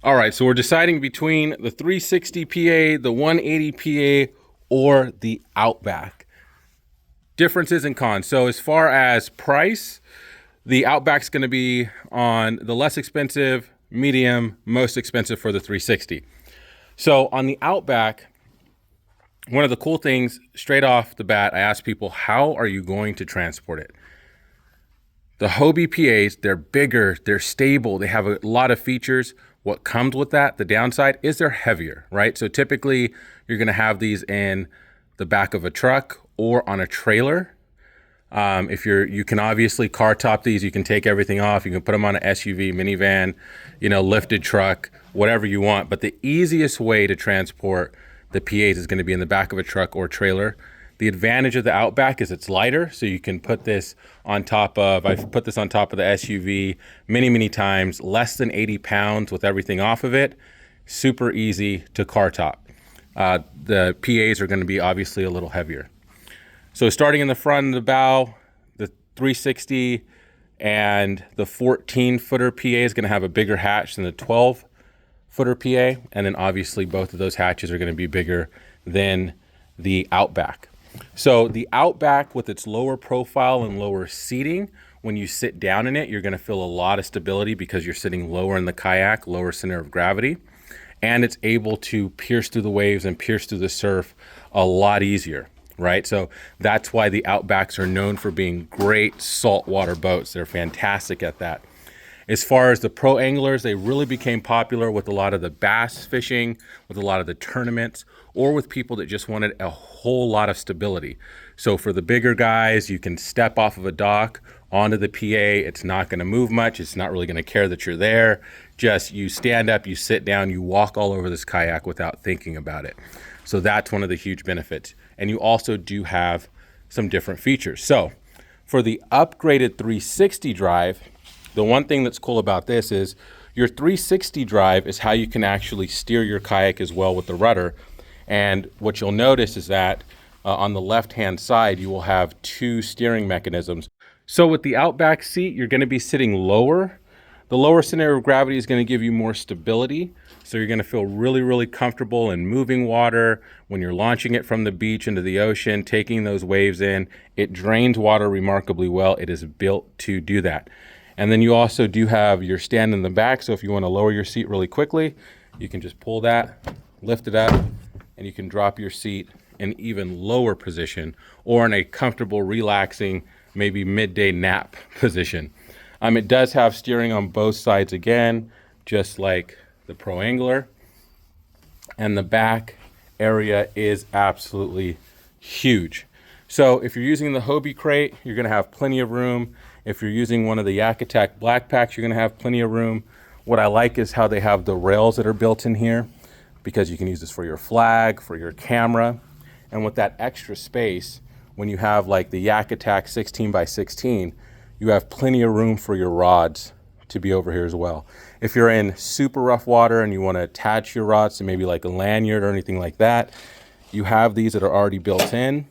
All right, so we're deciding between the 360 PA, the 180 PA, or the Outback. Differences and cons. So as far as price, the Outback's going to be on the less expensive, medium, most expensive for the 360. So on the Outback, one of the cool things straight off the bat, I ask people, how are you going to transport it? The Hobie PAs, they're bigger, they're stable, they have a lot of features. What comes with that, the downside, is they're heavier, right? So typically you're gonna have these in the back of a truck or on a trailer. If you can obviously car top these, you can take everything off, you can put them on an SUV, minivan, lifted truck, whatever you want. But the easiest way to transport the PAs is gonna be in the back of a truck or trailer. The advantage of the Outback is it's lighter, so you can put this on top of, I've put this on top of the SUV many times, less than 80 pounds with everything off of it. Super easy to car top. The PAs are gonna be obviously a little heavier. So starting in the front of the bow, the 360 and the 14-footer PA is gonna have a bigger hatch than the 12-footer PA, and then obviously both of those hatches are gonna be bigger than the Outback. So the Outback, with its lower profile and lower seating, when you sit down in it, you're gonna feel a lot of stability because you're sitting lower in the kayak, lower center of gravity, and it's able to pierce through the waves and pierce through the surf a lot easier, right? So that's why the Outbacks are known for being great saltwater boats. They're fantastic at that. As far as the pro anglers, they really became popular with a lot of the bass fishing, with a lot of the tournaments, or with people that just wanted a whole lot of stability. So for the bigger guys, you can step off of a dock onto the PA. It's not gonna move much. It's not really gonna care that you're there. Just you stand up, you sit down, you walk all over this kayak without thinking about it. So that's one of the huge benefits. And you also do have some different features. So for the upgraded 360 drive, the one thing that's cool about this is your 360 drive is how you can actually steer your kayak as well with the rudder. And what you'll notice is that on the left-hand side, you will have two steering mechanisms. So with the Outback seat, you're gonna be sitting lower. The lower center of gravity is gonna give you more stability. So you're gonna feel really comfortable in moving water. When you're launching it from the beach into the ocean, taking those waves in, it drains water remarkably well. It is built to do that. And then you also do have your stand in the back. So if you want to lower your seat really quickly, you can just pull that, lift it up, and you can drop your seat in even lower position or in a comfortable, relaxing, maybe midday nap position. It does have steering on both sides again, just like the Pro Angler. And the back area is absolutely huge. So if you're using the Hobie crate, you're gonna have plenty of room. If you're using one of the Yak Attack black packs, you're gonna have plenty of room. What I like is how they have the rails that are built in here, because you can use this for your flag, for your camera. And with that extra space, when you have like the Yak Attack 16x16, you have plenty of room for your rods to be over here as well. If you're in super rough water and you wanna attach your rods to maybe like a lanyard or anything like that, you have these that are already built in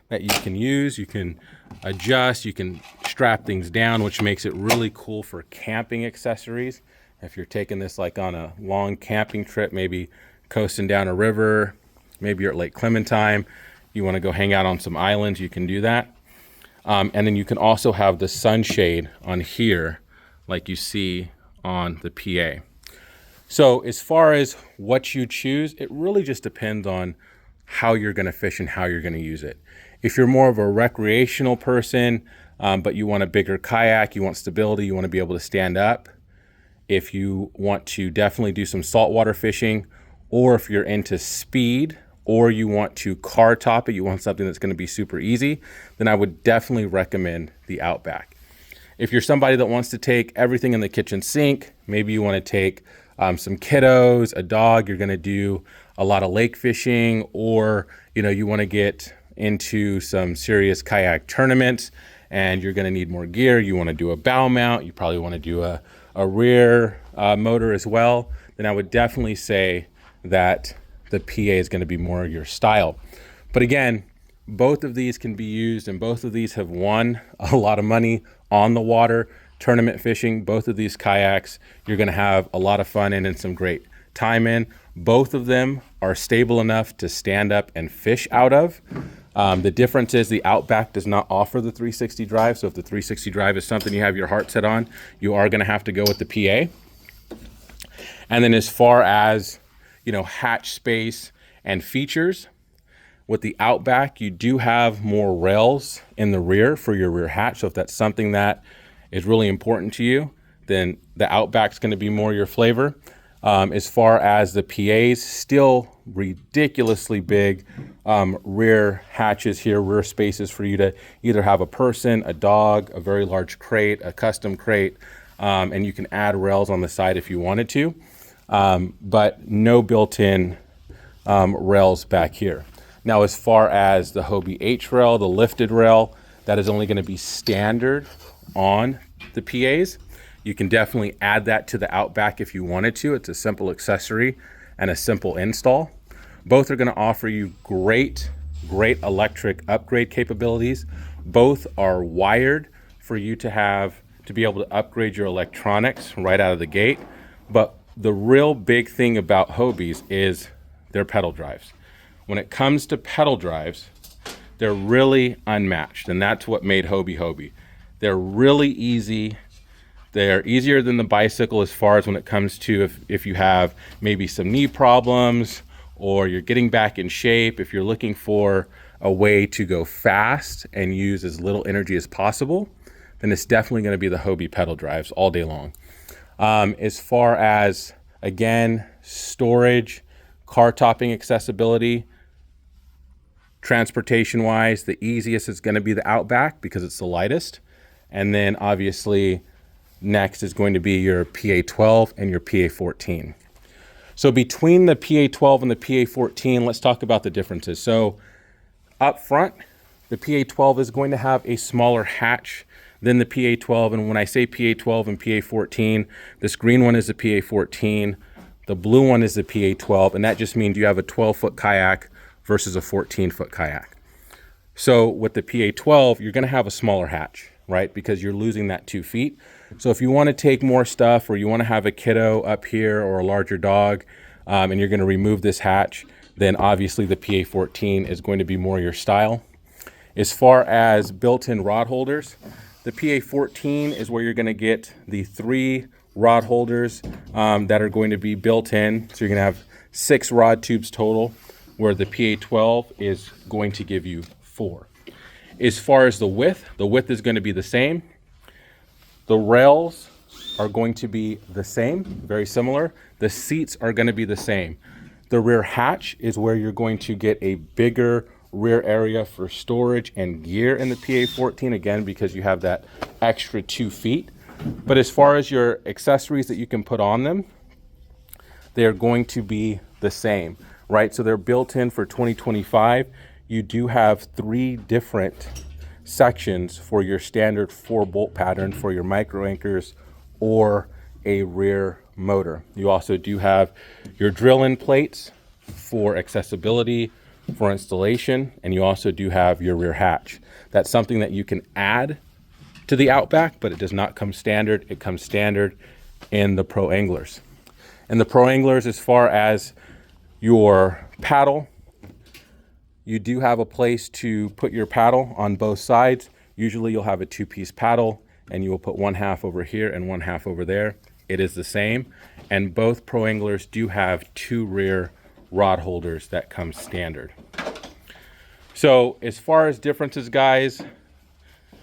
that you can use. You can adjust, you can strap things down, which makes it really cool for camping accessories. If you're taking this like on a long camping trip, maybe coasting down a river, maybe you're at Lake Clementine, you want to go hang out on some islands, you can do that. And then you can also have the sunshade on here like you see on the PA. So as far as what you choose, it really just depends on how you're going to fish and how you're going to use it. If you're more of a recreational person, but you want a bigger kayak, you want stability, you want to be able to stand up. If you want to definitely do some saltwater fishing, or if you're into speed, or you want to car top it, you want something that's going to be super easy, then I would definitely recommend the Outback. If you're somebody that wants to take everything in the kitchen sink, maybe you want to take some kiddos, a dog, you're going to do a lot of lake fishing, or you want to get into some serious kayak tournaments and you're going to need more gear, you want to do a bow mount, you probably want to do a rear motor as well, then I would definitely say that the PA is going to be more your style. But again, both of these can be used, and both of these have won a lot of money on the water tournament fishing, both of these kayaks, you're gonna have a lot of fun in and some great time in. Both of them are stable enough to stand up and fish out of. The difference is the Outback does not offer the 360 drive. So if the 360 drive is something you have your heart set on, you are gonna have to go with the PA. And then as far as, you know, hatch space and features, with the Outback, you do have more rails in the rear for your rear hatch. So if that's something that is really important to you, then the Outback's gonna be more your flavor. As far as the PAs, still ridiculously big rear hatches here, rear spaces for you to either have a person, a dog, a very large crate, a custom crate, and you can add rails on the side if you wanted to, but no built-in rails back here. Now, as far as the Hobie H rail, the lifted rail, that is only going to be standard on the PAs. You can definitely add that to the Outback if you wanted to. It's a simple accessory and a simple install. Both are going to offer you great electric upgrade capabilities. Both are wired for you to be able to upgrade your electronics right out of the gate. But the real big thing about Hobies is their pedal drives. When it comes to pedal drives, they're really unmatched, and that's what made Hobie Hobie. They're really easy. They're easier than the bicycle as far as when it comes to if you have maybe some knee problems or you're getting back in shape, if you're looking for a way to go fast and use as little energy as possible, then it's definitely going to be the Hobie pedal drives all day long. As far as, again, storage, car topping accessibility, transportation wise, the easiest is going to be the Outback because it's the lightest. And then obviously next is going to be your PA12 and your PA14. So between the PA12 and the PA14, let's talk about the differences. So up front, the PA12 is going to have a smaller hatch than the PA12. And when I say PA12 and PA14, this green one is the PA14, the blue one is the PA12, and that just means you have a 12-foot kayak versus a 14-foot kayak. So with the PA12, you're gonna have a smaller hatch, right? Because you're losing that 2 feet. So if you want to take more stuff, or you want to have a kiddo up here or a larger dog, and you're going to remove this hatch, then obviously the PA14 is going to be more your style. As far as built-in rod holders, the PA14 is where you're going to get the 3 rod holders that are going to be built in. So you're going to have 6 rod tubes total, where the PA12 is going to give you 4. As far as the width is going to be the same. The rails are going to be the same, very similar. The seats are going to be the same. The rear hatch is where you're going to get a bigger rear area for storage and gear in the PA14, again, because you have that extra 2 feet. But as far as your accessories that you can put on them, they're going to be the same, right? So they're built in for 2025. You do have 3 different sections for your standard 4-bolt pattern for your micro anchors or a rear motor. You also do have your drill-in plates for accessibility, for installation, and you also do have your rear hatch. That's something that you can add to the Outback, but it does not come standard. It comes standard in the Pro Anglers. And the Pro Anglers, as far as your paddle, you do have a place to put your paddle on both sides. Usually you'll have a 2-piece paddle, and you will put 1/2 over here and 1/2 over there. It is the same. And both Pro Anglers do have 2 rear rod holders that come standard. So as far as differences, guys,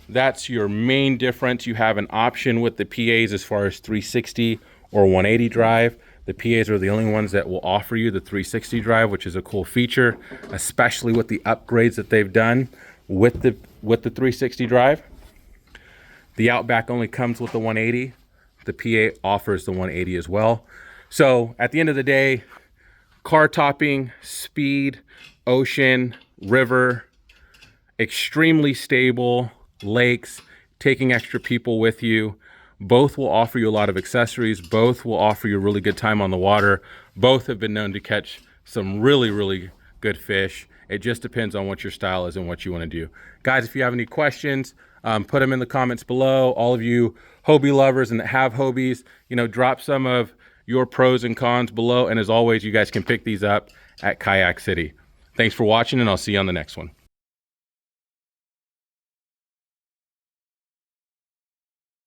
that's your main difference. You have an option with the PAs as far as 360 or 180 drive. The PAs are the only ones that will offer you the 360 drive, which is a cool feature, especially with the upgrades that they've done with the 360 drive. The Outback only comes with the 180. The PA offers the 180 as well. So at the end of the day, car topping, speed, ocean, river, extremely stable, lakes, taking extra people with you. Both will offer you a lot of accessories. Both will offer you a really good time on the water. Both have been known to catch some really, really good fish. It just depends on what your style is and what you want to do. Guys, if you have any questions, Put them in the comments below. All of you Hobie lovers and that have Hobies, you know, drop some of your pros and cons below. And as always, you guys can pick these up at Kayak City. Thanks for watching, and I'll see you on the next one.